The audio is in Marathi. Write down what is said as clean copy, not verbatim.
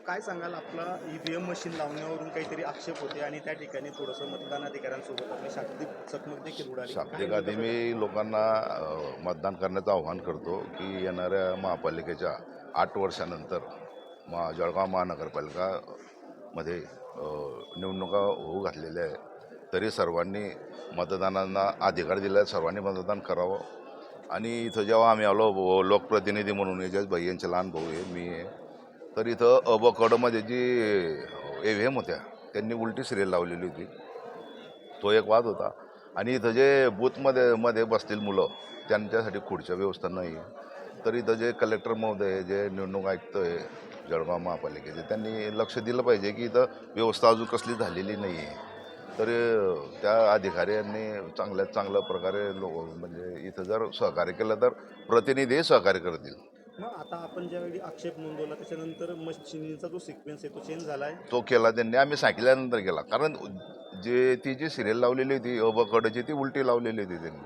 काय सांगाल आपला ईव्हीएम मशीन लावण्यावरून काहीतरी आक्षेप होते आणि त्या ठिकाणी थोडंसं मतदान अधिकाऱ्यांसोबत आपली शाब्दिक चकमक देखील उडाली. काय शाब्दिक आधी नेमका मी प्रकार? लोकांना मतदान करण्याचं आव्हान करतो की येणाऱ्या महापालिकेच्या 8 वर्षानंतर जळगाव महानगरपालिकामध्ये निवडणुका होऊ घातलेल्या आहे. तरी सर्वांनी मतदानांना अधिकार दिला, सर्वांनी मतदान करावं. आणि इथं जेव्हा आम्ही आलो लोकप्रतिनिधी म्हणून एजाज भाई यांचे लहान भाऊ आहे, मी आहे. तर इथं कडमध्ये जी EVM होत्या त्यांनी उलटी सिरियल लावलेली होती. तो एक वाद होता. आणि इथं जे बूथमध्ये मध्ये बसतील मुलं त्यांच्यासाठी खुर्च्या व्यवस्था नाही आहे. तर इथं जे कलेक्टर महोदय, जे निवडणूक आयुक्त आहे जळगाव महापालिकेचे, त्यांनी लक्ष दिलं पाहिजे की इथं व्यवस्था अजून कसली झालेली नाही आहे. तर त्या अधिकाऱ्यांनी चांगल्यात चांगल्या प्रकारे म्हणजे इथं जर सहकार्य केलं तर प्रतिनिधी सहकार्य करतील. मग आता आपण ज्यावेळी आक्षेप नोंदवला त्याच्यानंतर मशिनीचा जो सिक्वेन्स आहे तो चेंज झाला आहे. तो केला त्यांनी, आम्ही सांगितल्यानंतर केला. कारण जी सिरियल लावलेली होती कडची ती उलटी लावलेली होती त्यांनी.